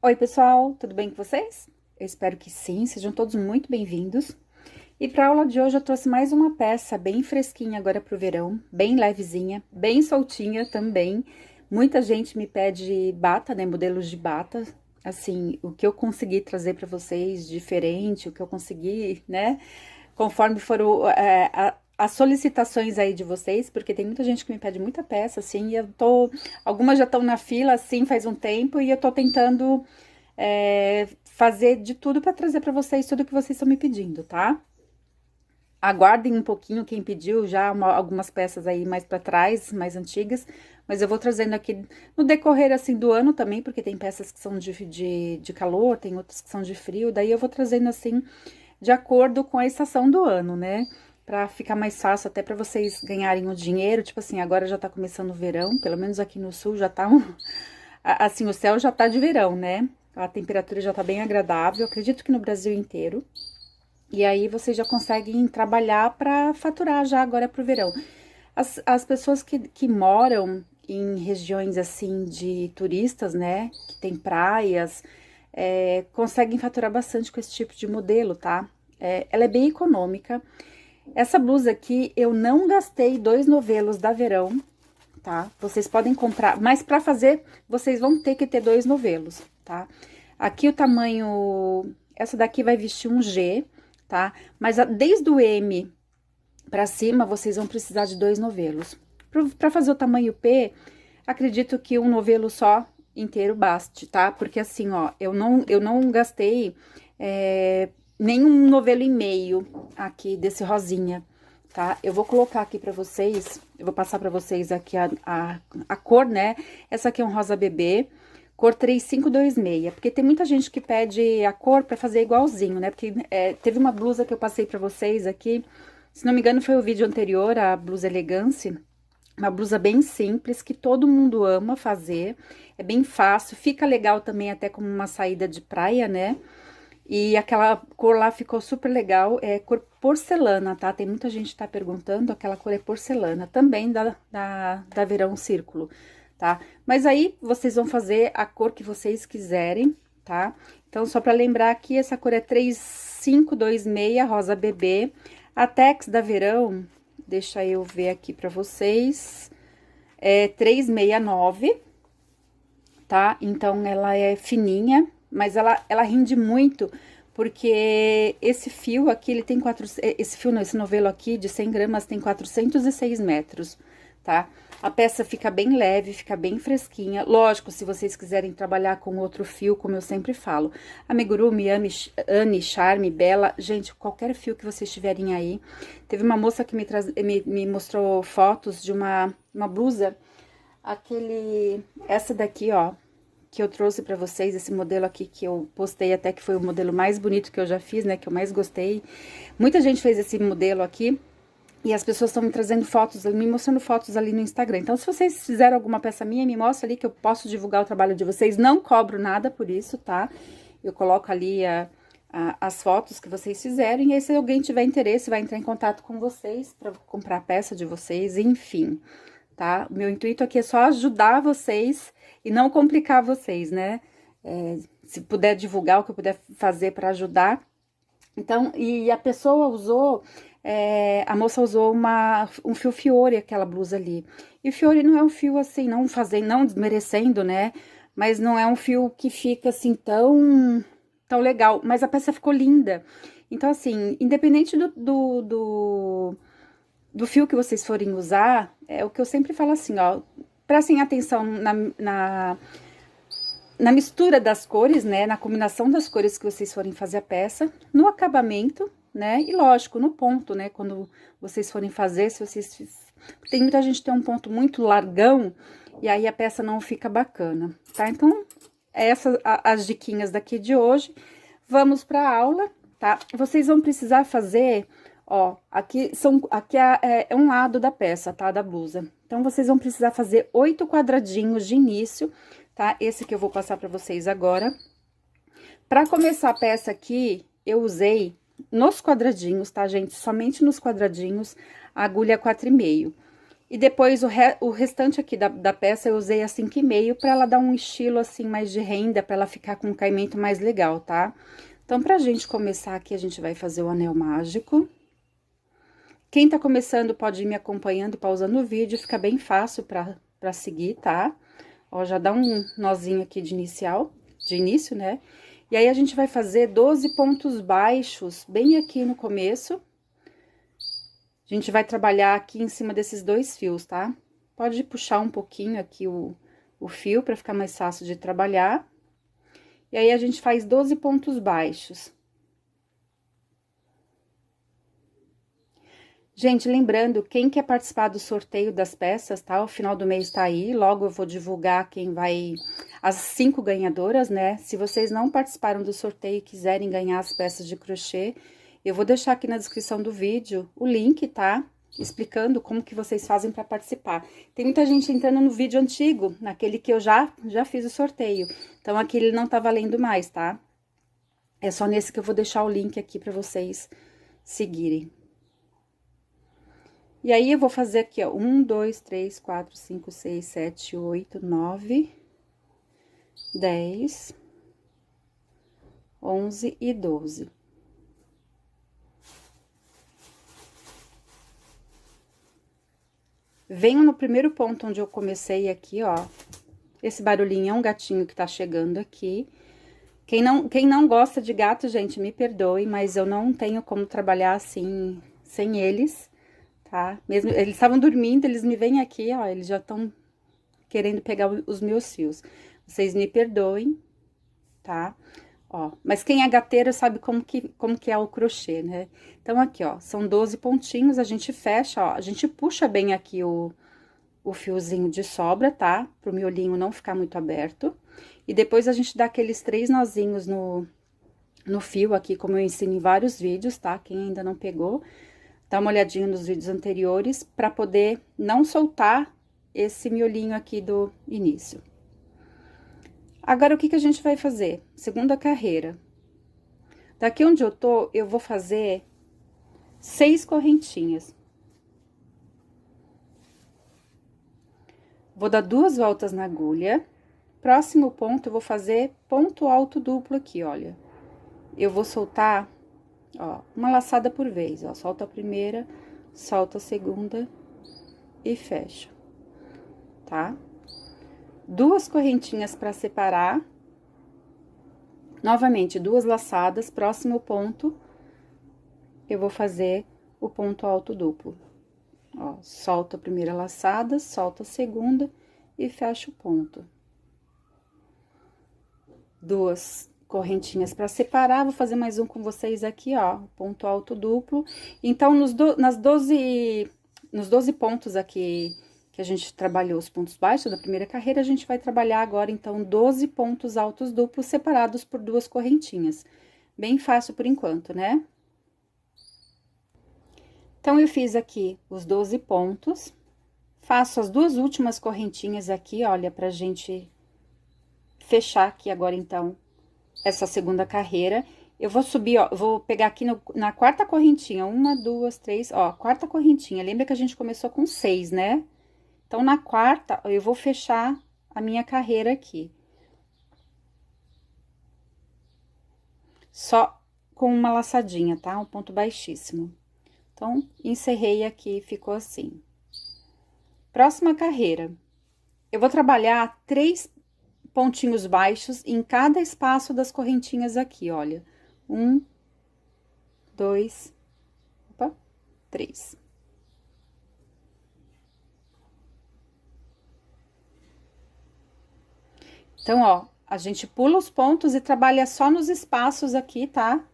Oi, pessoal, tudo bem com vocês? Eu espero que sim, sejam todos muito bem-vindos. E para a aula de hoje eu trouxe mais uma peça bem fresquinha agora para o verão, bem levezinha, bem soltinha também. Muita gente me pede bata, né, modelos de bata. Assim, o que eu consegui trazer para vocês diferente, o que eu consegui, né, conforme foram as solicitações aí de vocês, porque tem muita gente que me pede muita peça, assim, e algumas já estão na fila, assim, faz um tempo, e eu tô tentando fazer de tudo para trazer para vocês tudo que vocês estão me pedindo, tá? Aguardem um pouquinho quem pediu já algumas peças aí mais para trás, mais antigas, mas eu vou trazendo aqui no decorrer assim do ano também, porque tem peças que são de calor, tem outras que são de frio, daí eu vou trazendo assim de acordo com a estação do ano, né? Pra ficar mais fácil até para vocês ganharem o dinheiro, tipo assim, agora já tá começando o verão, pelo menos aqui no sul já tá assim, o céu já tá de verão, né? A temperatura já tá bem agradável, acredito que no Brasil inteiro. E aí vocês já conseguem trabalhar para faturar já agora pro verão. As pessoas que moram em regiões assim de turistas, né? Que tem praias, conseguem faturar bastante com esse tipo de modelo, tá? Ela é bem econômica. Essa blusa aqui eu não gastei 2 novelos da Verão, tá? Vocês podem comprar, mas para fazer vocês vão ter que ter 2 novelos, tá? Aqui o tamanho, essa daqui vai vestir um G, tá? Mas desde o M para cima vocês vão precisar de 2 novelos. Para fazer o tamanho P, acredito que um novelo só inteiro baste, tá? Porque assim, ó, eu não gastei nenhum novelo e meio aqui desse rosinha, tá? Eu vou colocar aqui pra vocês, eu vou passar pra vocês aqui a cor, né? Essa aqui é um rosa bebê, cor 3526, porque tem muita gente que pede a cor pra fazer igualzinho, né? Porque teve uma blusa que eu passei pra vocês aqui, se não me engano foi o vídeo anterior, a blusa elegância, uma blusa bem simples, que todo mundo ama fazer, é bem fácil, fica legal também até como uma saída de praia, né? E aquela cor lá ficou super legal, é cor porcelana, tá? Tem muita gente que tá perguntando, aquela cor é porcelana, também da Verão Círculo, tá? Mas aí, vocês vão fazer a cor que vocês quiserem, tá? Então, só pra lembrar aqui, essa cor é 3526, rosa bebê. A Tex da Verão, deixa eu ver aqui pra vocês, é 369, tá? Então, ela é fininha, mas ela rende muito, porque esse fio aqui, ele tem esse fio, não, esse novelo aqui de 100 gramas tem 406 metros, tá? A peça fica bem leve, fica bem fresquinha. Lógico, se vocês quiserem trabalhar com outro fio, como eu sempre falo, amigurumi, Anne, Charme, Bela, gente, qualquer fio que vocês tiverem aí. Teve uma moça que me mostrou fotos de uma blusa, essa daqui, ó, que eu trouxe pra vocês, esse modelo aqui que eu postei até que foi o modelo mais bonito que eu já fiz, né, que eu mais gostei. Muita gente fez esse modelo aqui e as pessoas estão me trazendo fotos, me mostrando fotos ali no Instagram. Então, se vocês fizeram alguma peça minha, me mostra ali que eu posso divulgar o trabalho de vocês. Não cobro nada por isso, tá? Eu coloco ali as fotos que vocês fizerem e aí se alguém tiver interesse vai entrar em contato com vocês para comprar a peça de vocês, enfim, tá? O meu intuito aqui é só ajudar vocês e não complicar vocês, né? Se puder divulgar o que eu puder fazer para ajudar. Então, e a pessoa usou, a moça usou um fio Fiore, aquela blusa ali. E o Fiore não é um fio assim, não desmerecendo, né? Mas não é um fio que fica assim tão legal. Mas a peça ficou linda. Então, assim, independente do fio que vocês forem usar, é o que eu sempre falo assim, ó, prestem atenção na mistura das cores, né, na combinação das cores que vocês forem fazer a peça, no acabamento, né, e lógico, no ponto, né, quando vocês forem fazer, se vocês... Tem muita gente que tem um ponto muito largão, e aí a peça não fica bacana, tá? Então, essas as diquinhas daqui de hoje. Vamos pra aula, tá? Vocês vão precisar fazer, ó, aqui é um lado da peça, tá, da blusa. Então, vocês vão precisar fazer 8 quadradinhos de início, tá? Esse que eu vou passar pra vocês agora. Pra começar a peça aqui, eu usei nos quadradinhos, tá, gente? Somente nos quadradinhos, a agulha 4,5. E depois o restante aqui da peça eu usei a 5,5 para ela dar um estilo assim mais de renda, para ela ficar com um caimento mais legal, tá? Então, pra gente começar aqui, a gente vai fazer o anel mágico. Quem tá começando pode ir me acompanhando, pausando o vídeo, fica bem fácil pra seguir, tá? Ó, já dá um nozinho aqui de início, né? E aí, a gente vai fazer 12 pontos baixos, bem aqui no começo. A gente vai trabalhar aqui em cima desses 2 fios, tá? Pode puxar um pouquinho aqui o fio pra ficar mais fácil de trabalhar. E aí, a gente faz 12 pontos baixos. Gente, lembrando, quem quer participar do sorteio das peças, tá? O final do mês tá aí, logo eu vou divulgar quem vai... As 5 ganhadoras, né? Se vocês não participaram do sorteio e quiserem ganhar as peças de crochê, eu vou deixar aqui na descrição do vídeo o link, tá? Explicando como que vocês fazem para participar. Tem muita gente entrando no vídeo antigo, naquele que eu já fiz o sorteio. Então, aqui ele não tá valendo mais, tá? É só nesse que eu vou deixar o link aqui para vocês seguirem. E aí, eu vou fazer aqui, ó, 1, 2, 3, 4, 5, 6, 7, 8, 9, 10, 11 e 12. Venho no primeiro ponto onde eu comecei aqui, ó. Esse barulhinho é um gatinho que tá chegando aqui. Quem não gosta de gato, gente, me perdoe, mas eu não tenho como trabalhar assim, sem eles, tá? Mesmo, eles estavam dormindo, eles me vêm aqui, ó, eles já estão querendo pegar os meus fios. Vocês me perdoem, tá? Ó, mas quem é gateiro sabe como que é o crochê, né? Então, aqui, ó, são 12 pontinhos, a gente fecha, ó, a gente puxa bem aqui o fiozinho de sobra, tá? Pro miolinho não ficar muito aberto. E depois a gente dá aqueles 3 nozinhos no fio aqui, como eu ensino em vários vídeos, tá? Quem ainda não pegou, dá uma olhadinha nos vídeos anteriores, pra poder não soltar esse miolinho aqui do início. Agora, o que que a gente vai fazer? Segunda carreira. Daqui onde eu tô, eu vou fazer 6 correntinhas. Vou dar 2 voltas na agulha. Próximo ponto, eu vou fazer ponto alto duplo aqui, olha. Eu vou soltar, ó, uma laçada por vez, ó. Solta a primeira, solta a segunda e fecha, tá? 2 correntinhas pra separar. Novamente, 2 laçadas, próximo ponto, eu vou fazer o ponto alto duplo. Ó, solta a primeira laçada, solta a segunda e fecha o ponto. 2 correntinhas para separar, vou fazer mais um com vocês aqui, ó, ponto alto duplo. Então, nos 12 pontos aqui que a gente trabalhou os pontos baixos da primeira carreira, a gente vai trabalhar agora, então, 12 pontos altos duplos separados por 2 correntinhas. Bem fácil por enquanto, né? Então, eu fiz aqui os 12 pontos, faço as 2 últimas correntinhas aqui, olha, pra gente fechar aqui agora, então, essa segunda carreira. Eu vou subir, ó, vou pegar aqui na 4ª correntinha, 1, 2, 3, ó, 4ª correntinha. Lembra que a gente começou com 6, né? Então, na 4ª, eu vou fechar a minha carreira aqui. Só com uma laçadinha, tá? Um ponto baixíssimo. Então, encerrei aqui, ficou assim. Próxima carreira. Eu vou trabalhar 3 pontinhos baixos em cada espaço das correntinhas aqui, olha. 1, 2, 3. Então, ó, a gente pula os pontos e trabalha só nos espaços aqui, tá?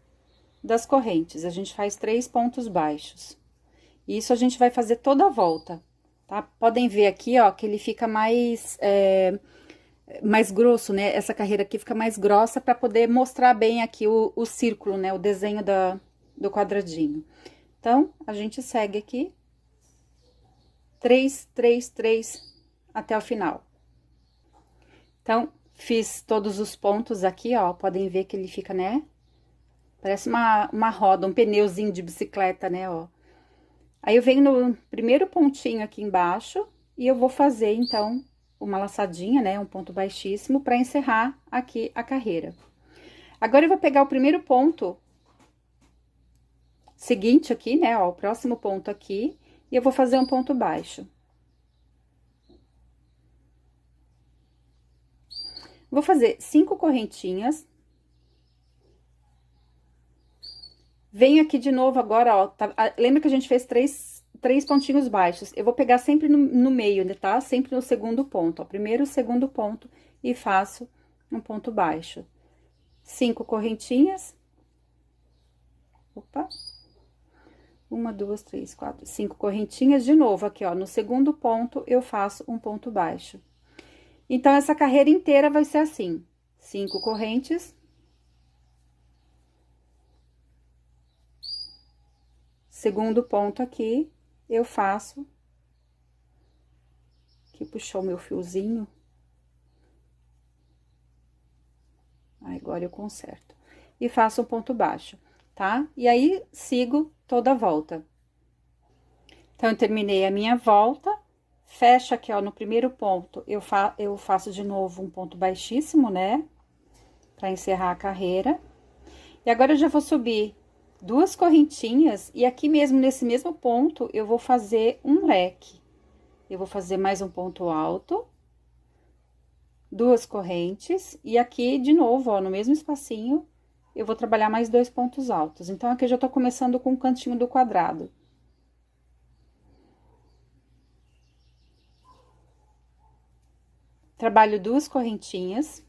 Das correntes. A gente faz 3 pontos baixos. Isso a gente vai fazer toda a volta, tá? Podem ver aqui, ó, que ele fica mais grosso, né? Essa carreira aqui fica mais grossa para poder mostrar bem aqui o círculo, né? O desenho do quadradinho. Então, a gente segue aqui 3, 3, 3 até o final. Então, fiz todos os pontos aqui, ó, podem ver que ele fica, né? Parece uma roda, um pneuzinho de bicicleta, né, ó. Aí, eu venho no primeiro pontinho aqui embaixo e eu vou fazer, então, uma laçadinha, né? Um ponto baixíssimo para encerrar aqui a carreira. Agora, eu vou pegar o primeiro ponto seguinte aqui, né? Ó, o próximo ponto aqui, e eu vou fazer um ponto baixo. Vou fazer 5 correntinhas. Venho aqui de novo agora, ó, lembra que a gente fez três pontinhos baixos? Eu vou pegar sempre no meio, né, tá? Sempre no segundo ponto, ó, primeiro, segundo ponto, e faço um ponto baixo. 5 correntinhas. Opa. 1, 2, 3, 4, 5 correntinhas. De novo, aqui, ó, no segundo ponto, eu faço um ponto baixo. Então, essa carreira inteira vai ser assim: 5 correntes. Segundo ponto aqui, eu faço. Aqui, puxou o meu fiozinho. Agora eu conserto. E faço um ponto baixo, tá? E aí, sigo toda a volta. Então, eu terminei a minha volta, fecho aqui, ó, no primeiro ponto, eu faço de novo um ponto baixíssimo, né? Pra encerrar a carreira. E agora, eu já vou subir 2 correntinhas, e aqui mesmo, nesse mesmo ponto, eu vou fazer um leque. Eu vou fazer mais um ponto alto, 2 correntes, e aqui, de novo, ó, no mesmo espacinho, eu vou trabalhar mais 2 pontos altos. Então, aqui eu já tô começando com o cantinho do quadrado. Trabalho 2 correntinhas.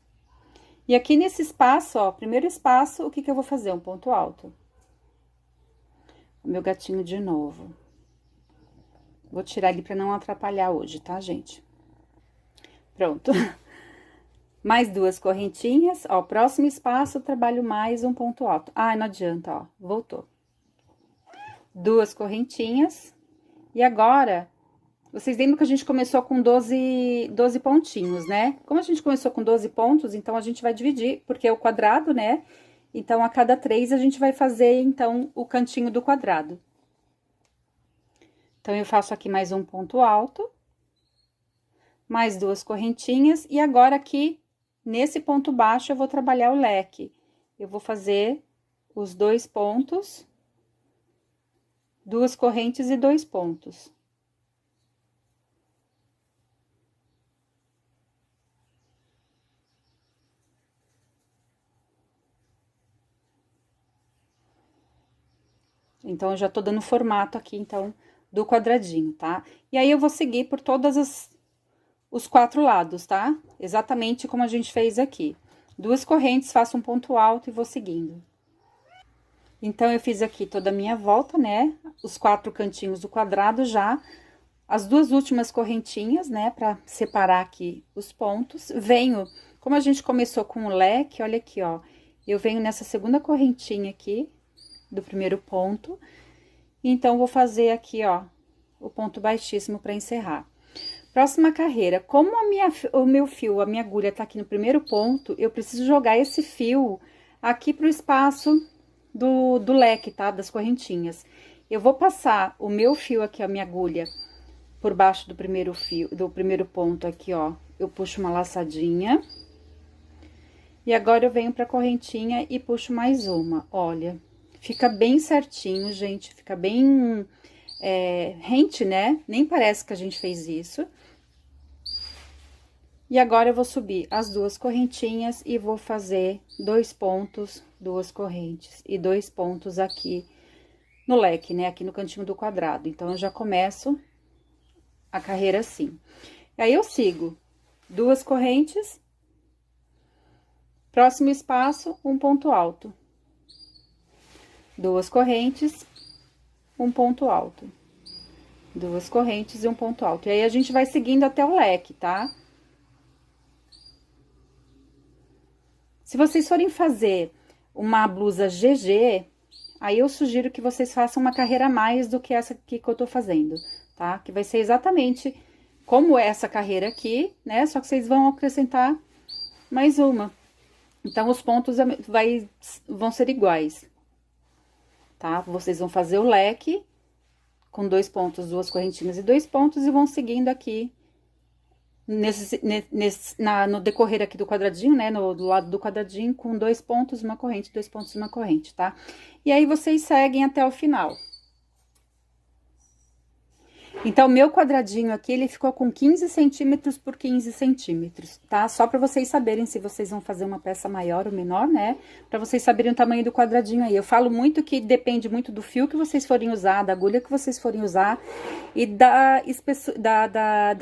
E aqui nesse espaço, ó, primeiro espaço, o que que eu vou fazer? Um ponto alto. O meu gatinho de novo. Vou tirar ele pra não atrapalhar hoje, tá, gente? Pronto. Mais 2 correntinhas, ó, próximo espaço, eu trabalho mais um ponto alto. Ah, não adianta, ó, voltou. 2 correntinhas. E agora, vocês lembram que a gente começou com 12 pontinhos, né? Como a gente começou com 12 pontos, então a gente vai dividir, porque é o quadrado, né? Então, a cada 3, a gente vai fazer, então, o cantinho do quadrado. Então, eu faço aqui mais um ponto alto, mais 2 correntinhas, e agora aqui, nesse ponto baixo, eu vou trabalhar o leque. Eu vou fazer os 2 pontos, 2 correntes e 2 pontos. Então, eu já tô dando formato aqui, então, do quadradinho, tá? E aí, eu vou seguir por os 4 lados, tá? Exatamente como a gente fez aqui. 2 correntes, faço um ponto alto e vou seguindo. Então, eu fiz aqui toda a minha volta, né? Os 4 cantinhos do quadrado já. As 2 últimas correntinhas, né? Pra separar aqui os pontos. Venho, como a gente começou com o leque, olha aqui, ó. Eu venho nessa segunda correntinha aqui, do primeiro ponto. Então, vou fazer aqui, ó, o ponto baixíssimo pra encerrar. Próxima carreira, como o meu fio, a minha agulha tá aqui no primeiro ponto, eu preciso jogar esse fio aqui pro espaço do leque, tá? Das correntinhas. Eu vou passar o meu fio aqui, a minha agulha, por baixo do primeiro fio, do primeiro ponto aqui, ó. Eu puxo uma laçadinha. E agora, eu venho pra correntinha e puxo mais uma, olha. Fica bem certinho, gente, fica bem rente, né? Nem parece que a gente fez isso. E agora, eu vou subir as 2 correntinhas e vou fazer 2 pontos, 2 correntes e 2 pontos aqui no leque, né? Aqui no cantinho do quadrado. Então, eu já começo a carreira assim. Aí, eu sigo 2 correntes, próximo espaço, um ponto alto. 2 correntes, um ponto alto. 2 correntes e um ponto alto. E aí, a gente vai seguindo até o leque, tá? Se vocês forem fazer uma blusa GG, aí eu sugiro que vocês façam uma carreira a mais do que essa aqui que eu tô fazendo, tá? Que vai ser exatamente como essa carreira aqui, né? Só que vocês vão acrescentar mais uma. Então, os pontos vão ser iguais, tá? Vocês vão fazer o leque com 2 pontos, 2 correntinhas e 2 pontos, e vão seguindo aqui no decorrer aqui do quadradinho, né, do lado do quadradinho, com 2 pontos, uma corrente, 2 pontos, uma corrente, tá? E aí, vocês seguem até o final. Então, meu quadradinho aqui, ele ficou com 15 centímetros por 15 centímetros, tá? Só pra vocês saberem se vocês vão fazer uma peça maior ou menor, né? Pra vocês saberem o tamanho do quadradinho aí. Eu falo muito que depende muito do fio que vocês forem usar, da agulha que vocês forem usar e da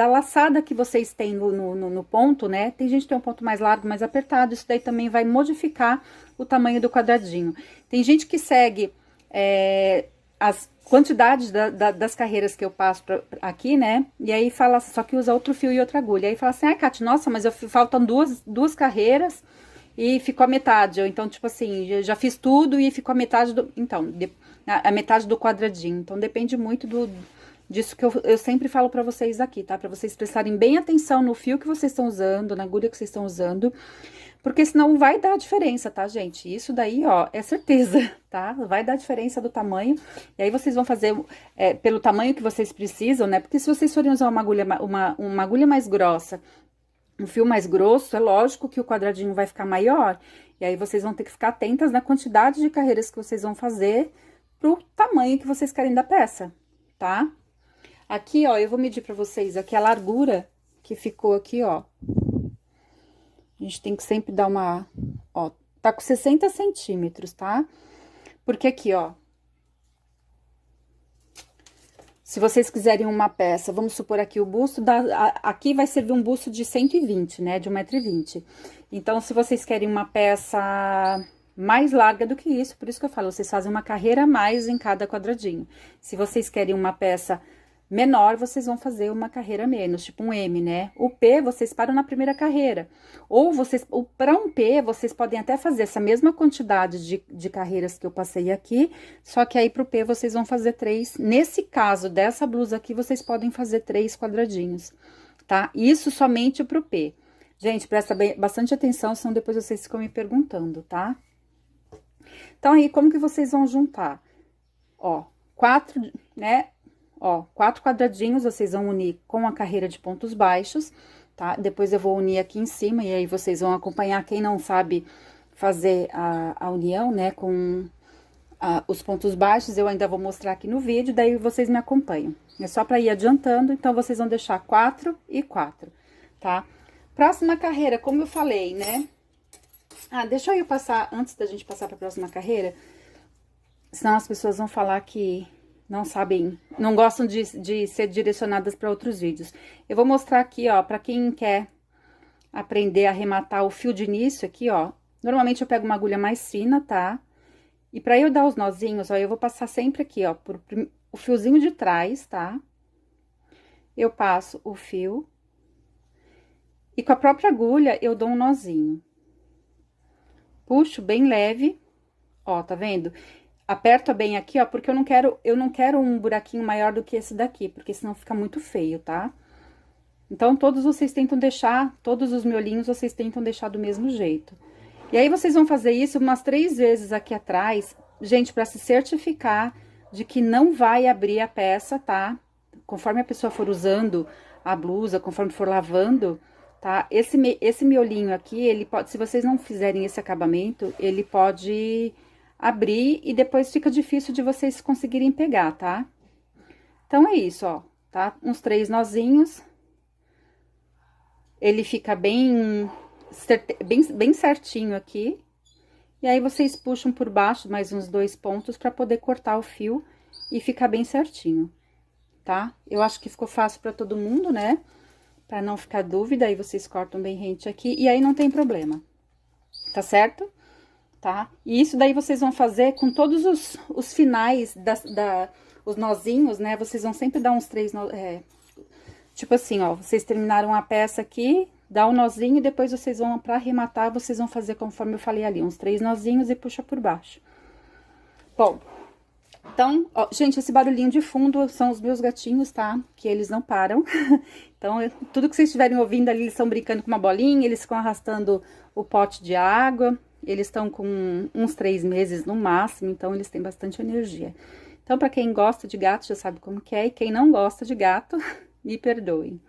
laçada que vocês têm no ponto, né? Tem gente que tem um ponto mais largo, mais apertado, isso daí também vai modificar o tamanho do quadradinho. Tem gente que segue as quantidades das carreiras que eu passo aqui, né? E aí fala, só que usa outro fio e outra agulha. Aí fala assim, ai, Kátia, nossa, mas faltam duas carreiras e ficou a metade. Ou então, tipo assim, já fiz tudo e ficou a metade do... Então, a metade do quadradinho. Então, depende muito disso que eu sempre falo pra vocês aqui, tá? Pra vocês prestarem bem atenção no fio que vocês estão usando, na agulha que vocês estão usando. Porque senão vai dar diferença, tá, gente? Isso daí, ó, é certeza, tá? Vai dar diferença do tamanho. E aí, vocês vão fazer pelo tamanho que vocês precisam, né? Porque se vocês forem usar uma agulha mais grossa, um fio mais grosso, é lógico que o quadradinho vai ficar maior. E aí, vocês vão ter que ficar atentas na quantidade de carreiras que vocês vão fazer pro tamanho que vocês querem da peça, tá? Aqui, ó, eu vou medir pra vocês aqui a largura que ficou aqui, ó. A gente tem que sempre dar uma... Ó, tá com 60 centímetros, tá? Porque aqui, ó... Se vocês quiserem uma peça, vamos supor aqui o busto, aqui vai servir um busto de 120, né? De 1,20 m. Então, se vocês querem uma peça mais larga do que isso, por isso que eu falo, vocês fazem uma carreira a mais em cada quadradinho. Se vocês querem uma peça menor, vocês vão fazer uma carreira menos, tipo um M, né? O P, vocês param na primeira carreira. Ou para um P, vocês podem até fazer essa mesma quantidade de carreiras que eu passei aqui, só que aí pro P vocês vão fazer 3. Nesse caso, dessa blusa aqui, vocês podem fazer 3 quadradinhos, tá? Isso somente pro P. Gente, presta bastante atenção, senão depois vocês ficam me perguntando, tá? Então, aí, como que vocês vão juntar? Ó, 4, né? Ó, 4 quadradinhos vocês vão unir com a carreira de pontos baixos, tá? Depois eu vou unir aqui em cima e aí vocês vão acompanhar. Quem não sabe fazer a união, né, com os pontos baixos, eu ainda vou mostrar aqui no vídeo, daí vocês me acompanham. É só pra ir adiantando, então vocês vão deixar 4 e 4, tá? Próxima carreira, como eu falei, né? Ah, deixa eu passar, antes da gente passar pra próxima carreira, senão as pessoas vão falar que não sabem, não gostam de ser direcionadas para outros vídeos. Eu vou mostrar aqui, ó, para quem quer aprender a arrematar o fio de início aqui, ó. Normalmente eu pego uma agulha mais fina, tá? E para eu dar os nozinhos, ó, eu vou passar sempre aqui, ó, por o fiozinho de trás, tá? Eu passo o fio e com a própria agulha eu dou um nozinho. Puxo bem leve, ó, tá vendo? Aperto bem aqui, ó, porque eu não quero um buraquinho maior do que esse daqui, porque senão fica muito feio, tá? Então, todos os miolinhos vocês tentam deixar do mesmo jeito. E aí, vocês vão fazer isso umas 3 vezes aqui atrás, gente, pra se certificar de que não vai abrir a peça, tá? Conforme a pessoa for usando a blusa, conforme for lavando, tá? Esse miolinho aqui, ele pode, se vocês não fizerem esse acabamento, ele pode abrir e depois fica difícil de vocês conseguirem pegar, tá? Então, é isso, ó, tá? Uns 3 nozinhos. Ele fica bem certinho aqui. E aí, vocês puxam por baixo mais uns 2 pontos pra poder cortar o fio e ficar bem certinho, tá? Eu acho que ficou fácil pra todo mundo, né? Pra não ficar dúvida, aí vocês cortam bem rente aqui e aí não tem problema, tá certo? Tá? E isso daí vocês vão fazer com todos os finais os nozinhos, né? Vocês vão sempre dar uns 3 tipo assim, ó, vocês terminaram a peça aqui, dá um nozinho e depois vocês vão, pra arrematar, vocês vão fazer conforme eu falei ali, uns 3 nozinhos e puxa por baixo. Bom, então, ó, gente, esse barulhinho de fundo são os meus gatinhos, tá? Que eles não param. Então, tudo que vocês estiverem ouvindo ali, eles estão brincando com uma bolinha, eles ficam arrastando o pote de água. Eles estão com uns 3 meses no máximo, então eles têm bastante energia. Então, para quem gosta de gato, já sabe como que é, e quem não gosta de gato, me perdoem,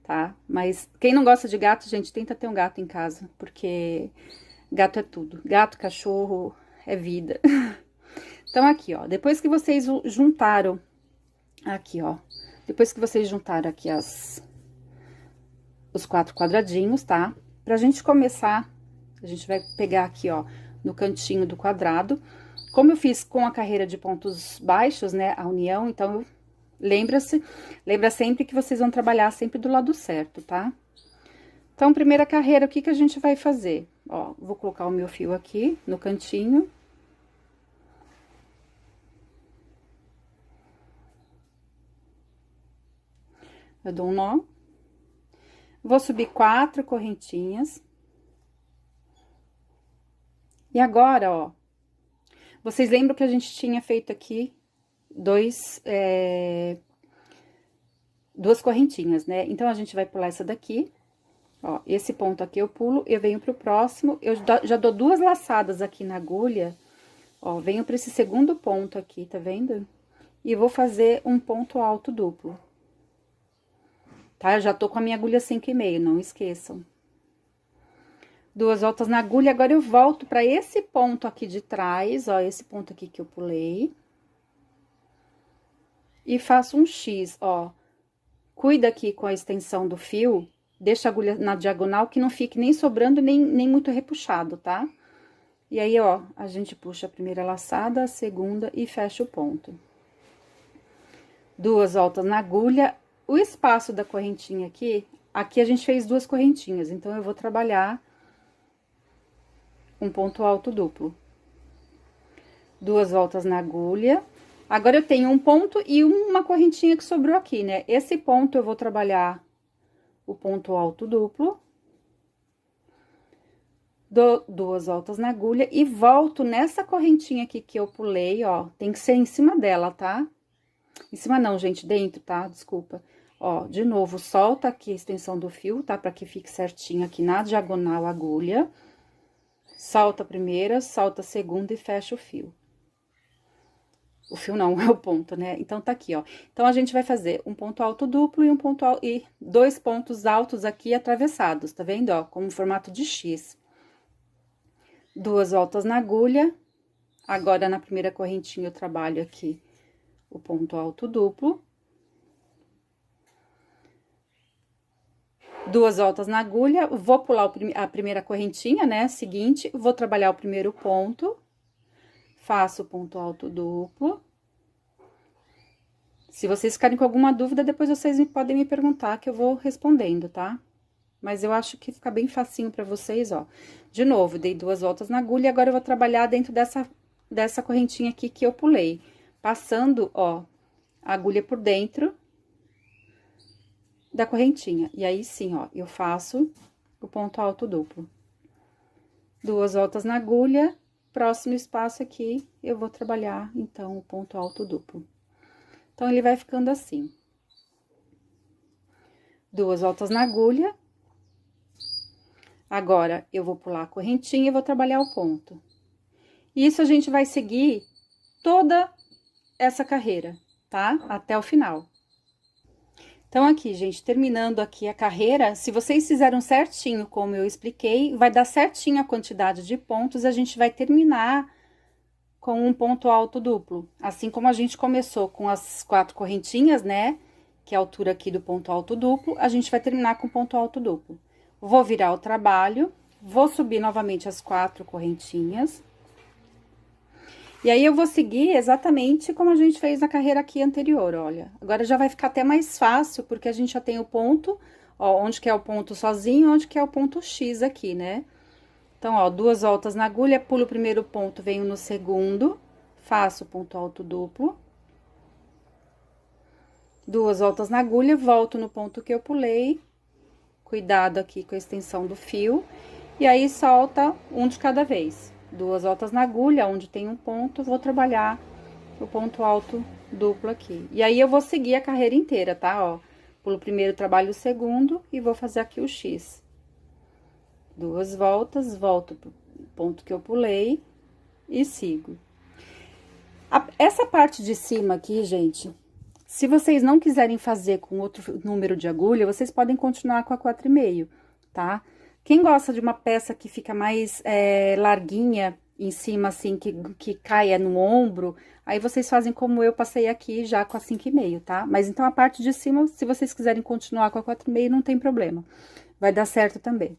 tá? Mas quem não gosta de gato, gente, tenta ter um gato em casa, porque gato é tudo. Gato, cachorro, é vida. Então, aqui, ó, depois que vocês juntaram, aqui, ó, depois que vocês juntaram aqui os 4 quadradinhos, tá? Pra gente começar, a gente vai pegar aqui, ó, no cantinho do quadrado. Como eu fiz com a carreira de pontos baixos, né, a união, então, lembra sempre que vocês vão trabalhar sempre do lado certo, tá? Então, primeira carreira, o que que a gente vai fazer? Ó, vou colocar o meu fio aqui no cantinho. Eu dou um nó. Vou subir 4 correntinhas. E agora, ó, vocês lembram que a gente tinha feito aqui duas correntinhas, né? Então, a gente vai pular essa daqui, ó, esse ponto aqui eu pulo, eu venho pro próximo, eu já dou 2 laçadas aqui na agulha, ó, venho pra esse segundo ponto aqui, tá vendo? E vou fazer um ponto alto duplo. Tá? Eu já tô com a minha agulha 5,5, não esqueçam. 2 voltas na agulha, agora eu volto pra esse ponto aqui de trás, ó, esse ponto aqui que eu pulei. E faço um X, ó. Cuida aqui com a extensão do fio, deixa a agulha na diagonal, que não fique nem sobrando, nem muito repuxado, tá? E aí, ó, a gente puxa a primeira laçada, a segunda e fecha o ponto. 2 voltas na agulha. O espaço da correntinha aqui a gente fez 2 correntinhas, então, eu vou trabalhar um ponto alto duplo. 2 voltas na agulha. Agora, eu tenho um ponto e uma correntinha que sobrou aqui, né? Esse ponto, eu vou trabalhar o ponto alto duplo. Dou 2 voltas na agulha e volto nessa correntinha aqui que eu pulei, ó. Tem que ser em cima dela, tá? Em cima não, gente, dentro, tá? Desculpa. Ó, de novo, solta aqui a extensão do fio, tá? Pra que fique certinho aqui na diagonal a agulha. Solta a primeira, solta a segunda e fecha o fio. O fio não, é o ponto, né? Então, tá aqui, ó. Então, a gente vai fazer um ponto alto duplo e um ponto alto, e 2 pontos altos aqui atravessados, tá vendo, ó? Como formato de X. 2 voltas na agulha. Agora, na primeira correntinha, eu trabalho aqui o ponto alto duplo. 2 voltas na agulha, vou pular a primeira correntinha, né? Seguinte, vou trabalhar o primeiro ponto. Faço o ponto alto duplo. Se vocês ficarem com alguma dúvida, depois vocês podem me perguntar que eu vou respondendo, tá? Mas eu acho que fica bem facinho pra vocês, ó. De novo, dei 2 voltas na agulha, agora eu vou trabalhar dentro dessa correntinha aqui que eu pulei. Passando, ó, a agulha por dentro da correntinha. E aí, sim, ó, eu faço o ponto alto duplo. 2 voltas na agulha. Próximo espaço aqui, eu vou trabalhar, então, o ponto alto duplo. Então, ele vai ficando assim. 2 voltas na agulha. Agora, eu vou pular a correntinha e vou trabalhar o ponto. Isso a gente vai seguir toda essa carreira, tá? Até o final. Então, aqui, gente, terminando aqui a carreira, se vocês fizeram certinho, como eu expliquei, vai dar certinho a quantidade de pontos, a gente vai terminar com um ponto alto duplo. Assim como a gente começou com as 4 correntinhas, né? Que é a altura aqui do ponto alto duplo, a gente vai terminar com ponto alto duplo. Vou virar o trabalho, vou subir novamente as 4 correntinhas. E aí, eu vou seguir exatamente como a gente fez na carreira aqui anterior, olha. Agora, já vai ficar até mais fácil, porque a gente já tem o ponto, ó, onde que é o ponto sozinho, onde que é o ponto X aqui, né? Então, ó, 2 voltas na agulha, pulo o primeiro ponto, venho no segundo, faço ponto alto duplo. 2 voltas na agulha, volto no ponto que eu pulei, cuidado aqui com a extensão do fio, e aí, solta um de cada vez. 2 voltas na agulha, onde tem um ponto, vou trabalhar o ponto alto duplo aqui. E aí, eu vou seguir a carreira inteira, tá? Ó, pulo o primeiro, trabalho o segundo e vou fazer aqui o X. 2 voltas, volto pro ponto que eu pulei e sigo. Essa parte de cima aqui, gente, se vocês não quiserem fazer com outro número de agulha, vocês podem continuar com a 4,5, tá? Quem gosta de uma peça que fica mais larguinha em cima, assim, que caia no ombro, aí vocês fazem como eu passei aqui já com a 5,5, tá? Mas então a parte de cima, se vocês quiserem continuar com a 4,5, não tem problema. Vai dar certo também.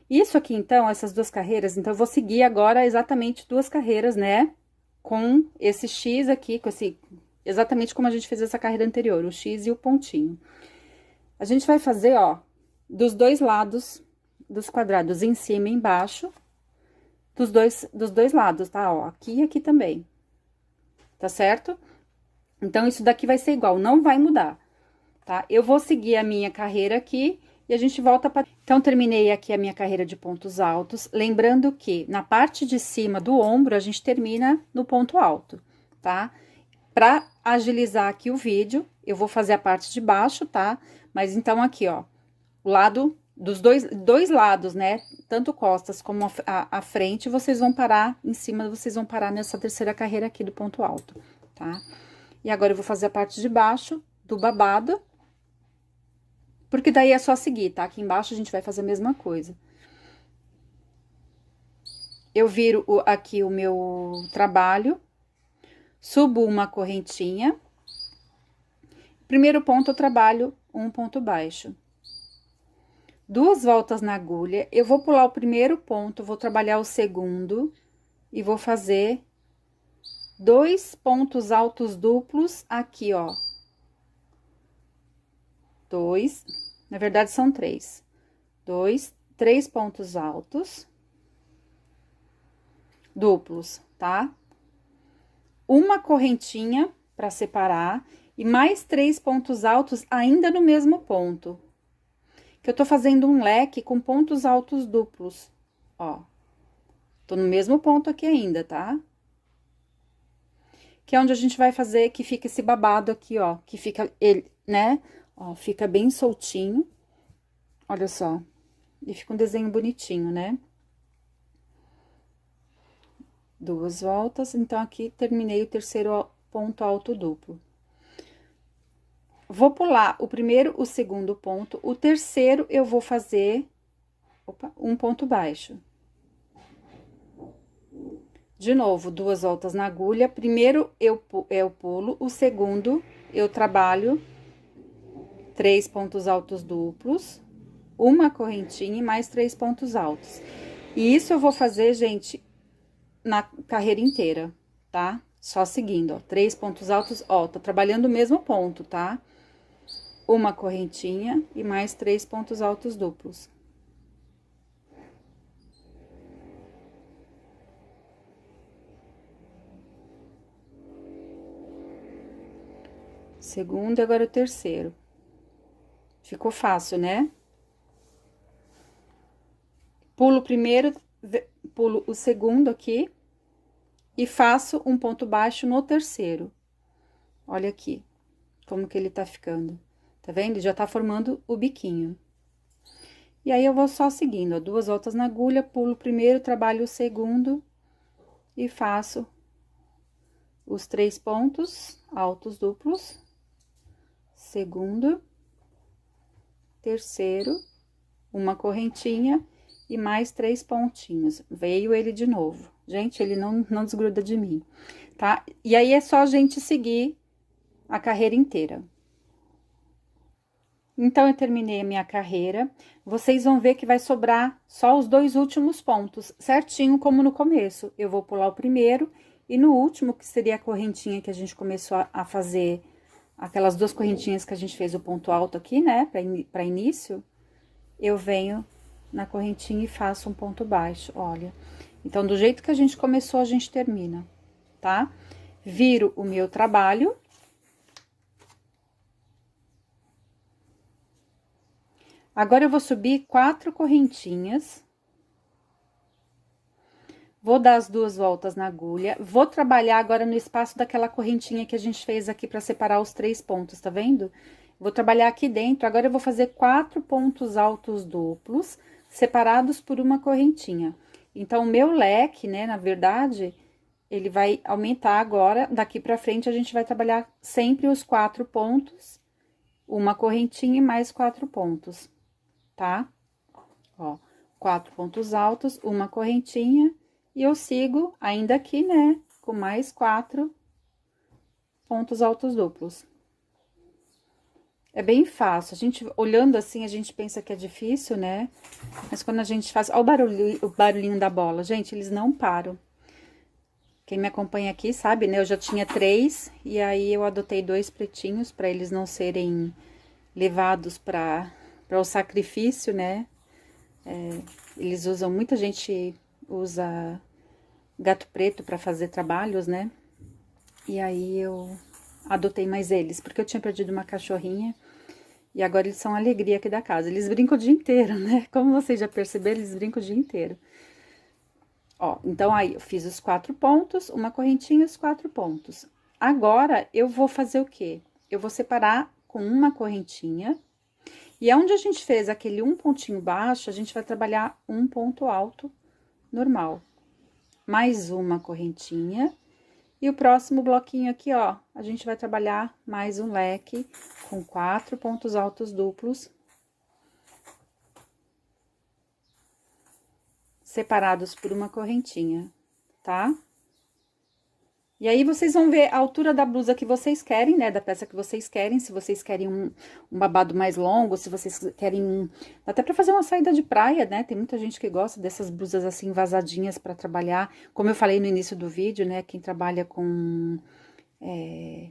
Isso aqui, então, essas duas carreiras, então eu vou seguir agora exatamente duas carreiras, né? Com esse X aqui, com esse... Exatamente como a gente fez essa carreira anterior, o X e o pontinho. A gente vai fazer, ó, dos dois lados dos quadrados, em cima e embaixo, dos dois lados, tá? Ó, aqui e aqui também. Tá certo? Então, isso daqui vai ser igual, não vai mudar, tá? Eu vou seguir a minha carreira aqui e a gente volta para... Então, terminei aqui a minha carreira de pontos altos, lembrando que na parte de cima do ombro, a gente termina no ponto alto, tá? Pra agilizar aqui o vídeo, eu vou fazer a parte de baixo, tá? Mas então, aqui, ó, o lado dos dois lados, né? Tanto costas como a frente, vocês vão parar em cima, vocês vão parar nessa terceira carreira aqui do ponto alto, tá? E agora, eu vou fazer a parte de baixo do babado, porque daí é só seguir, tá? Aqui embaixo a gente vai fazer a mesma coisa. Eu viro aqui o meu trabalho, subo uma correntinha. Primeiro ponto, eu trabalho um ponto baixo. Duas voltas na agulha, eu vou pular o primeiro ponto, vou trabalhar o segundo e vou fazer 2 pontos altos duplos aqui, ó. 2, na verdade são 3. 3 pontos altos duplos, tá? Uma correntinha para separar e mais 3 pontos altos ainda no mesmo ponto. Que eu tô fazendo um leque com pontos altos duplos, ó. Tô no mesmo ponto aqui ainda, tá? Que é onde a gente vai fazer que fica esse babado aqui, ó, que fica ele, né? Ó, fica bem soltinho. Olha só. E fica um desenho bonitinho, né? Duas voltas, então aqui terminei o terceiro ponto alto duplo. Vou pular o primeiro, o segundo ponto, o terceiro eu vou fazer, um ponto baixo. De novo, 2 voltas na agulha, primeiro eu pulo, o segundo eu trabalho 3 pontos altos duplos, uma correntinha e mais 3 pontos altos. E isso eu vou fazer, gente, na carreira inteira, tá? Só seguindo, ó, 3 pontos altos, ó, tô trabalhando o mesmo ponto, tá? Uma correntinha e mais 3 pontos altos duplos. Segundo e agora o terceiro. Ficou fácil, né? Pulo o primeiro, pulo o segundo aqui e faço um ponto baixo no terceiro. Olha aqui como que ele tá ficando. Tá vendo? Já tá formando o biquinho. E aí, eu vou só seguindo, ó, 2 voltas na agulha, pulo o primeiro, trabalho o segundo e faço os 3 pontos altos duplos, segundo, terceiro, uma correntinha e mais 3 pontinhos. Veio ele de novo. Gente, ele não desgruda de mim, tá? E aí, é só a gente seguir a carreira inteira. Então, eu terminei a minha carreira, vocês vão ver que vai sobrar só os 2 últimos pontos, certinho como no começo. Eu vou pular o primeiro e no último, que seria a correntinha que a gente começou a fazer, aquelas 2 correntinhas que a gente fez o ponto alto aqui, né, para início, eu venho na correntinha e faço um ponto baixo, olha. Então, do jeito que a gente começou, a gente termina, tá? Viro o meu trabalho. Agora, eu vou subir 4 correntinhas. Vou dar as 2 voltas na agulha. Vou trabalhar agora no espaço daquela correntinha que a gente fez aqui para separar os 3 pontos, tá vendo? Vou trabalhar aqui dentro. Agora, eu vou fazer 4 pontos altos duplos, separados por uma correntinha. Então, o meu leque, né, na verdade, ele vai aumentar agora, daqui pra frente a gente vai trabalhar sempre os 4 pontos, uma correntinha e mais 4 pontos, tá? Ó, 4 pontos altos, uma correntinha, e eu sigo ainda aqui, né, com mais 4 pontos altos duplos. É bem fácil, a gente, olhando assim, a gente pensa que é difícil, né? Mas quando a gente faz... Olha o barulhinho da bola, gente, eles não param. Quem me acompanha aqui sabe, né? Eu já tinha 3, e aí eu adotei 2 pretinhos, para eles não serem levados para o sacrifício, né? Eles usam, muita gente usa gato preto para fazer trabalhos, né? E aí eu adotei mais eles, porque eu tinha perdido uma cachorrinha e agora eles são a alegria aqui da casa. Eles brincam o dia inteiro, né? Como vocês já perceberam, eles brincam o dia inteiro. Ó, então aí eu fiz os 4 pontos, uma correntinha e os 4 pontos. Agora eu vou fazer o quê? Eu vou separar com uma correntinha e onde a gente fez aquele um pontinho baixo, a gente vai trabalhar um ponto alto normal. Mais uma correntinha. E o próximo bloquinho aqui, ó, a gente vai trabalhar mais um leque com 4 pontos altos duplos, separados por uma correntinha, tá? E aí, vocês vão ver a altura da blusa que vocês querem, né, da peça que vocês querem, se vocês querem um babado mais longo, se vocês querem... Até pra fazer uma saída de praia, né, tem muita gente que gosta dessas blusas assim, vazadinhas pra trabalhar. Como eu falei no início do vídeo, né, quem trabalha com...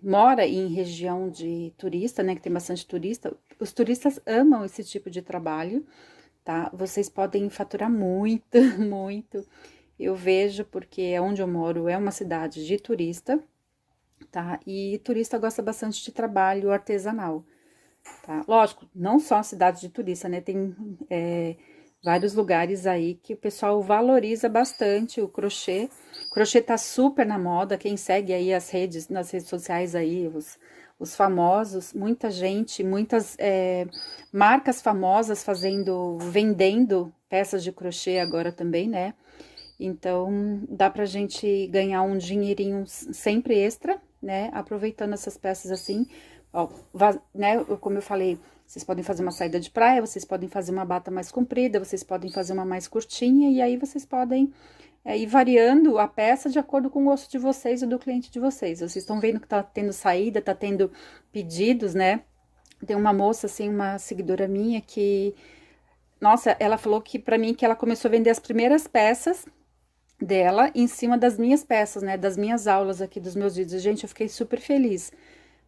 mora em região de turista, né, que tem bastante turista, os turistas amam esse tipo de trabalho, tá? Vocês podem faturar muito, muito. Eu vejo porque onde eu moro é uma cidade de turista, tá? E turista gosta bastante de trabalho artesanal, tá? Lógico, não só a cidade de turista, né? Tem vários lugares aí que o pessoal valoriza bastante o crochê. O crochê tá super na moda, quem segue aí nas redes sociais aí, os famosos, muita gente, muitas marcas famosas vendendo peças de crochê agora também, né? Então, dá pra gente ganhar um dinheirinho sempre extra, né? Aproveitando essas peças assim, ó, né? Como eu falei, vocês podem fazer uma saída de praia, vocês podem fazer uma bata mais comprida, vocês podem fazer uma mais curtinha, e aí vocês podem ir variando a peça de acordo com o gosto de vocês e do cliente de vocês. Vocês estão vendo que tá tendo saída, tá tendo pedidos, né? Tem uma moça, assim, uma seguidora minha que... Nossa, ela falou que pra mim que ela começou a vender as primeiras peças dela em cima das minhas peças, né, das minhas aulas aqui, dos meus vídeos. Gente, eu fiquei super feliz,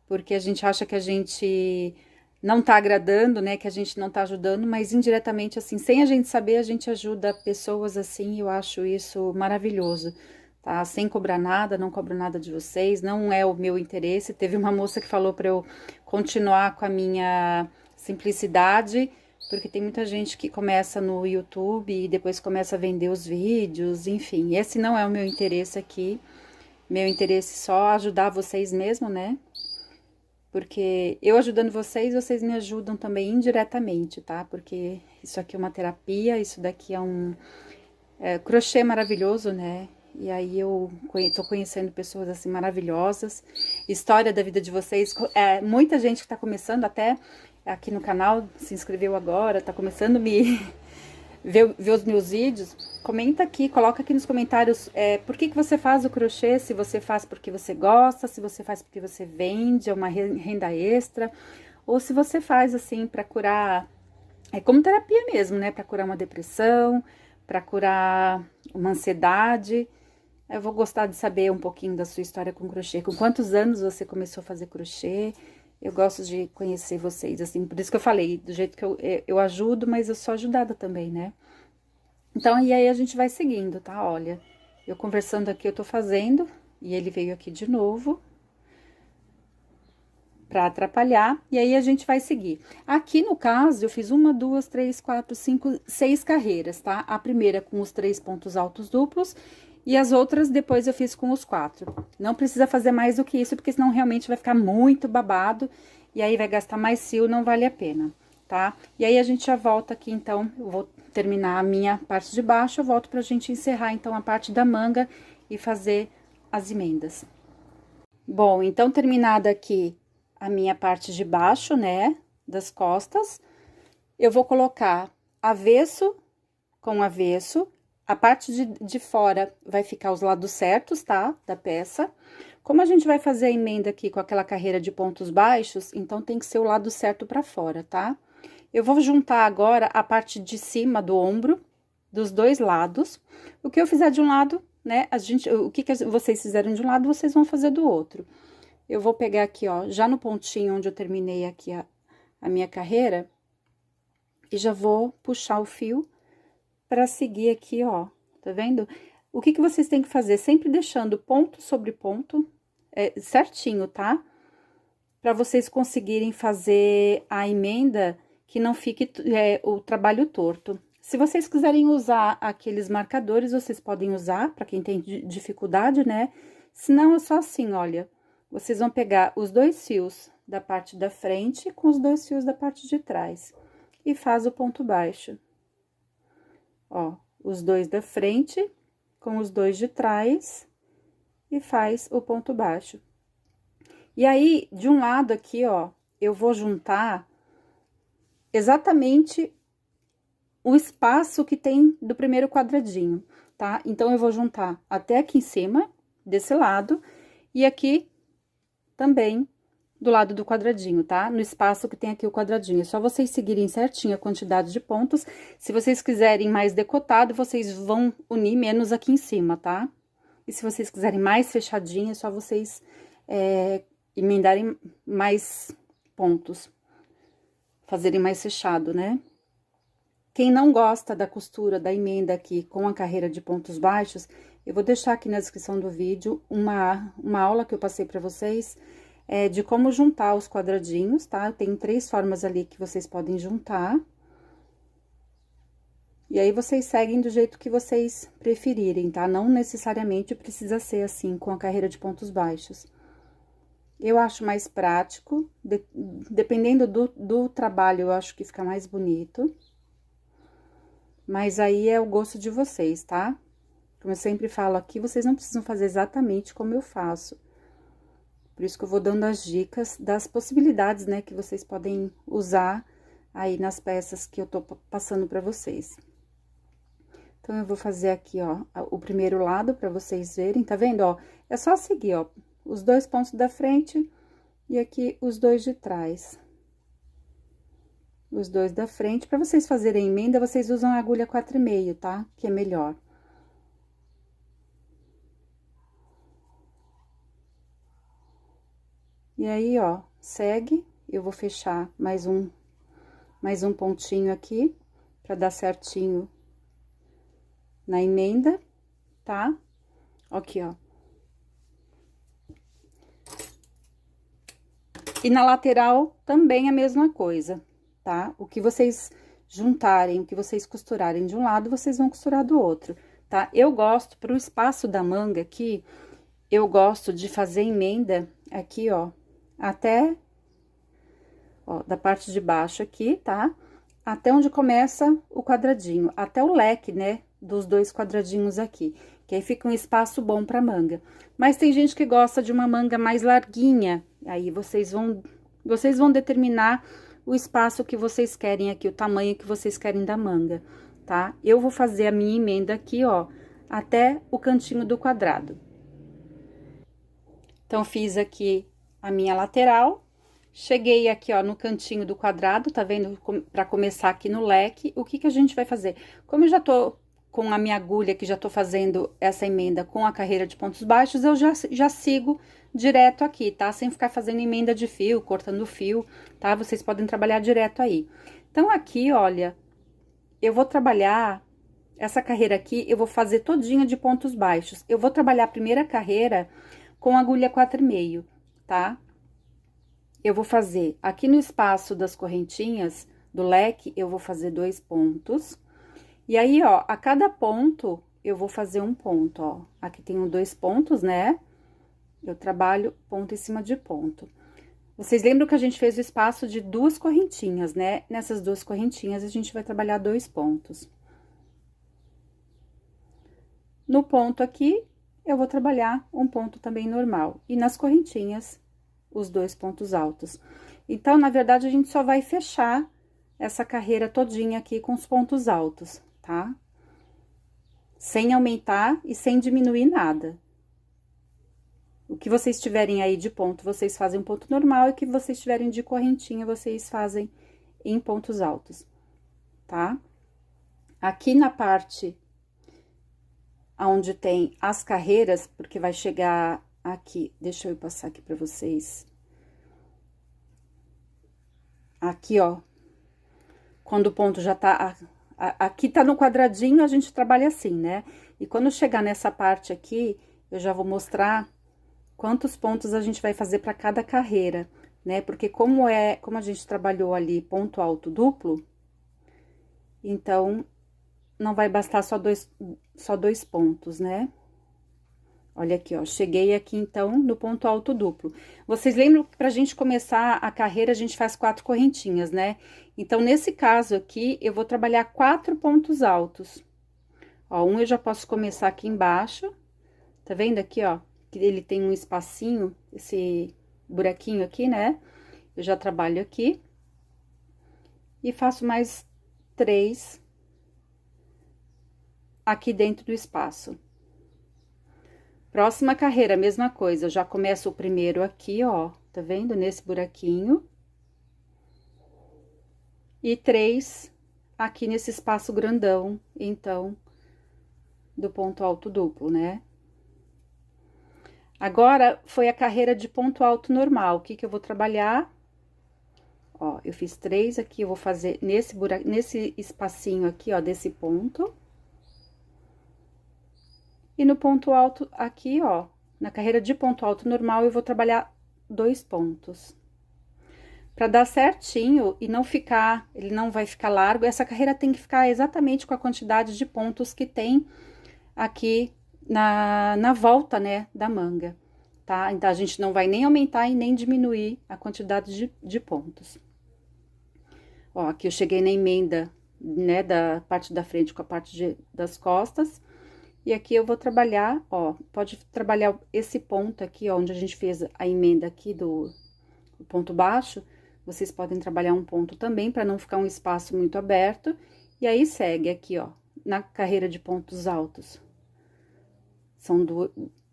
porque a gente acha que a gente não tá agradando, né, que a gente não tá ajudando, mas indiretamente, assim, sem a gente saber, a gente ajuda pessoas assim, eu acho isso maravilhoso, tá? Sem cobrar nada, não cobro nada de vocês, não é o meu interesse. Teve uma moça que falou pra eu continuar com a minha simplicidade, porque tem muita gente que começa no YouTube e depois começa a vender os vídeos, enfim. Esse não é o meu interesse aqui. Meu interesse é só ajudar vocês mesmo, né? Porque eu ajudando vocês, vocês me ajudam também indiretamente, tá? Porque isso aqui é uma terapia, isso daqui é um crochê maravilhoso, né? E aí eu tô conhecendo pessoas assim maravilhosas. História da vida de vocês. Muita gente que tá começando até... aqui no canal, se inscreveu agora, tá começando a me ver os meus vídeos, comenta aqui, coloca aqui nos comentários por que você faz o crochê, se você faz porque você gosta, se você faz porque você vende, é uma renda extra, ou se você faz assim pra curar, como terapia mesmo, né, pra curar uma depressão, pra curar uma ansiedade. Eu vou gostar de saber um pouquinho da sua história com crochê, com quantos anos você começou a fazer crochê. Eu gosto de conhecer vocês, assim, por isso que eu falei, do jeito que eu ajudo, mas eu sou ajudada também, né? Então, e aí a gente vai seguindo, tá? Olha, eu conversando aqui, eu tô fazendo, e ele veio aqui de novo, pra atrapalhar, e aí a gente vai seguir. Aqui, no caso, eu fiz 1, 2, 3, 4, 5, 6 carreiras, tá? A primeira com os 3 pontos altos duplos, e as outras depois eu fiz com os 4. Não precisa fazer mais do que isso, porque senão realmente vai ficar muito babado. E aí vai gastar mais fio, não vale a pena, tá? E aí a gente já volta aqui, então, eu vou terminar a minha parte de baixo, eu volto pra gente encerrar, então, a parte da manga e fazer as emendas. Bom, então, terminada aqui a minha parte de baixo, né, das costas, eu vou colocar avesso com avesso, a parte de fora vai ficar os lados certos, tá, da peça. Como a gente vai fazer a emenda aqui com aquela carreira de pontos baixos, então tem que ser o lado certo pra fora, tá? Eu vou juntar agora a parte de cima do ombro, dos dois lados. O que eu fizer de um lado, né, o que vocês fizeram de um lado, vocês vão fazer do outro. Eu vou pegar aqui, ó, já no pontinho onde eu terminei aqui a minha carreira, e já vou puxar o fio pra seguir aqui, ó, tá vendo? O que vocês têm que fazer? Sempre deixando ponto sobre ponto, certinho, tá? Pra vocês conseguirem fazer a emenda que não fique o trabalho torto. Se vocês quiserem usar aqueles marcadores, vocês podem usar, pra quem tem dificuldade, né? Se não, é só assim, olha. Vocês vão pegar os dois fios da parte da frente com os dois fios da parte de trás. E faz o ponto baixo. Ó, os dois da frente com os dois de trás e faz o ponto baixo. E aí, de um lado aqui, ó, eu vou juntar exatamente o espaço que tem do primeiro quadradinho, tá? Então, eu vou juntar até aqui em cima, desse lado, e aqui também do lado do quadradinho, tá? No espaço que tem aqui o quadradinho. É só vocês seguirem certinho a quantidade de pontos. Se vocês quiserem mais decotado, vocês vão unir menos aqui em cima, tá? E se vocês quiserem mais fechadinho, é só vocês emendarem mais pontos. Fazerem mais fechado, né? Quem não gosta da costura da emenda aqui com a carreira de pontos baixos, eu vou deixar aqui na descrição do vídeo uma aula que eu passei pra vocês, de como juntar os quadradinhos, tá? Tem 3 formas ali que vocês podem juntar. E aí, vocês seguem do jeito que vocês preferirem, tá? Não necessariamente precisa ser assim, com a carreira de pontos baixos. Eu acho mais prático, dependendo do trabalho, eu acho que fica mais bonito. Mas aí é o gosto de vocês, tá? Como eu sempre falo aqui, vocês não precisam fazer exatamente como eu faço. Por isso que eu vou dando as dicas das possibilidades, né, que vocês podem usar aí nas peças que eu tô passando pra vocês. Então, eu vou fazer aqui, ó, o primeiro lado pra vocês verem, tá vendo, ó? É só seguir, ó, os 2 pontos da frente e aqui os 2 de trás. Os 2 da frente. Pra vocês fazerem emenda, vocês usam a agulha 4,5, tá? Que é melhor. E aí, ó, segue, eu vou fechar mais um pontinho aqui, pra dar certinho na emenda, tá? Aqui, ó. E na lateral, também a mesma coisa, tá? O que vocês juntarem, o que vocês costurarem de um lado, vocês vão costurar do outro, tá? Eu gosto, pro espaço da manga aqui, eu gosto de fazer emenda aqui, ó, até, ó, da parte de baixo aqui, tá? Até onde começa o quadradinho, até o leque, né, dos 2 quadradinhos aqui, que aí fica um espaço bom pra manga. Mas tem gente que gosta de uma manga mais larguinha, aí vocês vão determinar o espaço que vocês querem aqui, o tamanho que vocês querem da manga, tá? Eu vou fazer a minha emenda aqui, ó, até o cantinho do quadrado. Então, fiz aqui a minha lateral, cheguei aqui, ó, no cantinho do quadrado, tá vendo? Pra começar aqui no leque, o que a gente vai fazer? Como eu já tô com a minha agulha, que já tô fazendo essa emenda com a carreira de pontos baixos, eu já sigo direto aqui, tá? Sem ficar fazendo emenda de fio, cortando fio, tá? Vocês podem trabalhar direto aí. Então, aqui, olha, eu vou trabalhar essa carreira aqui, eu vou fazer todinha de pontos baixos. Eu vou trabalhar a primeira carreira com agulha 4,5, tá? Eu vou fazer aqui no espaço das correntinhas do leque, eu vou fazer 2 pontos. E aí, ó, a cada ponto, eu vou fazer um ponto, ó. Aqui tem 2 pontos, né? Eu trabalho ponto em cima de ponto. Vocês lembram que a gente fez o espaço de 2 correntinhas, né? Nessas 2 correntinhas, a gente vai trabalhar 2 pontos. No ponto aqui, eu vou trabalhar um ponto também normal. E nas correntinhas, os 2 pontos altos. Então, na verdade, a gente só vai fechar essa carreira todinha aqui com os pontos altos, tá? Sem aumentar e sem diminuir nada. O que vocês tiverem aí de ponto, vocês fazem um ponto normal, e o que vocês tiverem de correntinha, vocês fazem em pontos altos, tá? Aqui na parte onde tem as carreiras, porque vai chegar aqui, deixa eu passar aqui pra vocês. Aqui, ó, quando o ponto já tá, aqui tá no quadradinho, a gente trabalha assim, né? E quando chegar nessa parte aqui, eu já vou mostrar quantos pontos a gente vai fazer para cada carreira, né? Porque como a gente trabalhou ali ponto alto duplo, então não vai bastar só dois pontos, né? Olha aqui, ó, cheguei aqui então no ponto alto duplo. Vocês lembram que pra gente começar a carreira a gente faz 4 correntinhas, né? Então, nesse caso aqui, eu vou trabalhar 4 pontos altos. Ó, um eu já posso começar aqui embaixo, tá vendo aqui, ó? Que ele tem um espacinho, esse buraquinho aqui, né? Eu já trabalho aqui. E faço mais 3 aqui dentro do espaço. Próxima carreira, mesma coisa, eu já começo o primeiro aqui, ó, tá vendo? Nesse buraquinho. E 3 aqui nesse espaço grandão, então, do ponto alto duplo, né? Agora, foi a carreira de ponto alto normal. O que que eu vou trabalhar? Ó, eu fiz 3 aqui, eu vou fazer nesse espacinho aqui, ó, desse ponto. E no ponto alto aqui, ó, na carreira de ponto alto normal, eu vou trabalhar 2 pontos. Pra dar certinho e não ficar, ele não vai ficar largo, essa carreira tem que ficar exatamente com a quantidade de pontos que tem aqui na volta, né, da manga, tá? Então, a gente não vai nem aumentar e nem diminuir a quantidade de pontos. Ó, aqui eu cheguei na emenda, né, da parte da frente com a parte das costas. E aqui eu vou trabalhar, ó, pode trabalhar esse ponto aqui, ó, onde a gente fez a emenda aqui do ponto baixo, vocês podem trabalhar um ponto também, para não ficar um espaço muito aberto. E aí, segue aqui, ó, na carreira de pontos altos. São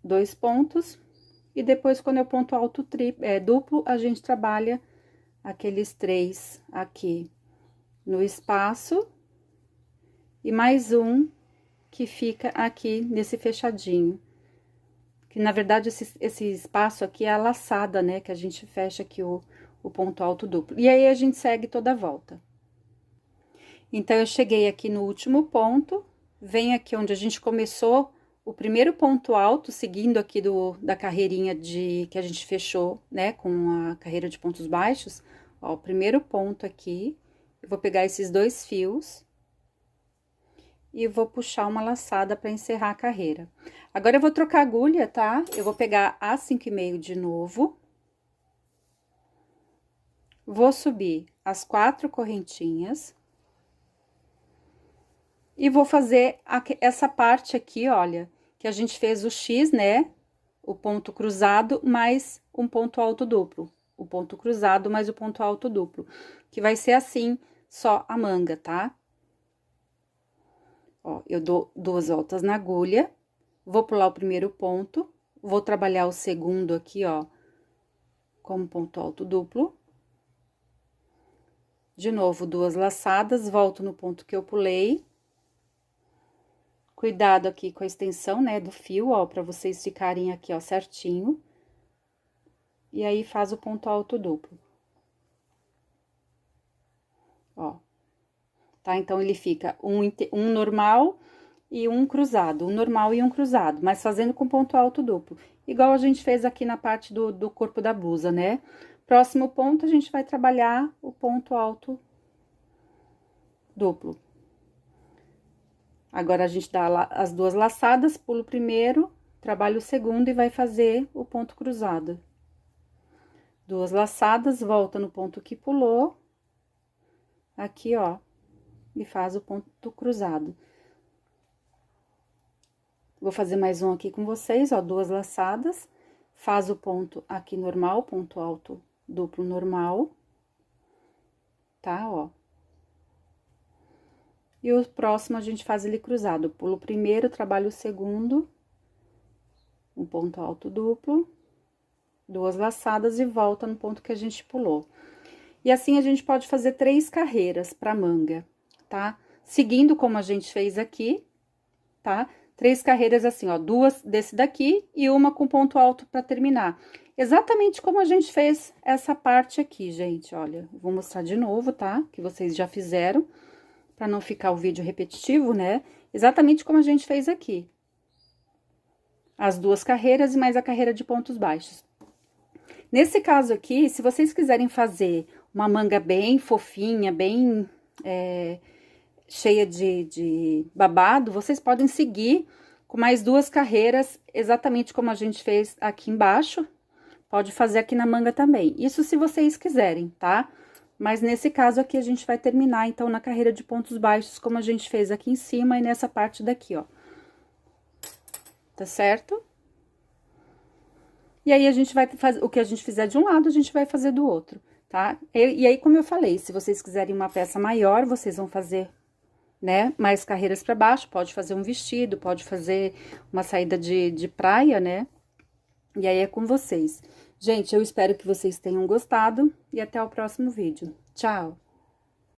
2 pontos. E depois, quando é o ponto alto duplo, a gente trabalha aqueles 3 aqui no espaço. E mais um que fica aqui nesse fechadinho. Que, na verdade, esse espaço aqui é a laçada, né? Que a gente fecha aqui o ponto alto duplo. E aí, a gente segue toda a volta. Então, eu cheguei aqui no último ponto, venho aqui onde a gente começou o primeiro ponto alto, seguindo aqui da carreirinha que a gente fechou, né? Com a carreira de pontos baixos. Ó, o primeiro ponto aqui, eu vou pegar esses 2 fios e vou puxar uma laçada para encerrar a carreira. Agora, eu vou trocar a agulha, tá? Eu vou pegar a 5,5 de novo. Vou subir as 4 correntinhas. E vou fazer essa parte aqui, olha, que a gente fez o X, né? O ponto cruzado mais um ponto alto duplo. O ponto cruzado mais o ponto alto duplo. Que vai ser assim, só a manga, tá? Ó, eu dou 2 voltas na agulha, vou pular o primeiro ponto, vou trabalhar o segundo aqui, ó, como ponto alto duplo. De novo, 2 laçadas, volto no ponto que eu pulei. Cuidado aqui com a extensão, né, do fio, ó, pra vocês ficarem aqui, ó, certinho. E aí, faz o ponto alto duplo. Ó. Tá? Então, ele fica um normal e um cruzado, um normal e um cruzado, mas fazendo com ponto alto duplo. Igual a gente fez aqui na parte do corpo da blusa, né? Próximo ponto, a gente vai trabalhar o ponto alto duplo. Agora, a gente dá as 2 laçadas, pula o primeiro, trabalha o segundo e vai fazer o ponto cruzado. 2 laçadas, volta no ponto que pulou, aqui, ó, e faz o ponto cruzado. Vou fazer mais um aqui com vocês, ó, 2 laçadas. Faz o ponto aqui normal, ponto alto duplo normal. Tá, ó. E o próximo a gente faz ele cruzado. Pulo o primeiro, trabalho o segundo. Um ponto alto duplo. 2 laçadas e volta no ponto que a gente pulou. E assim a gente pode fazer 3 carreiras pra manga, tá? Seguindo como a gente fez aqui, tá? 3 carreiras assim, ó, 2 desse daqui e uma com ponto alto pra terminar. Exatamente como a gente fez essa parte aqui, gente, olha. Vou mostrar de novo, tá? Que vocês já fizeram, pra não ficar o vídeo repetitivo, né? Exatamente como a gente fez aqui. As 2 carreiras e mais a carreira de pontos baixos. Nesse caso aqui, se vocês quiserem fazer uma manga bem fofinha, bem cheia de babado, vocês podem seguir com mais 2 carreiras, exatamente como a gente fez aqui embaixo. Pode fazer aqui na manga também. Isso se vocês quiserem, tá? Mas nesse caso aqui, a gente vai terminar, então, na carreira de pontos baixos, como a gente fez aqui em cima e nessa parte daqui, ó. Tá certo? E aí, a gente vai fazer, o que a gente fizer de um lado, a gente vai fazer do outro, tá? E aí, como eu falei, se vocês quiserem uma peça maior, vocês vão fazer, né, mais carreiras pra baixo, pode fazer um vestido, pode fazer uma saída de praia, né? E aí, é com vocês. Gente, eu espero que vocês tenham gostado e até o próximo vídeo. Tchau!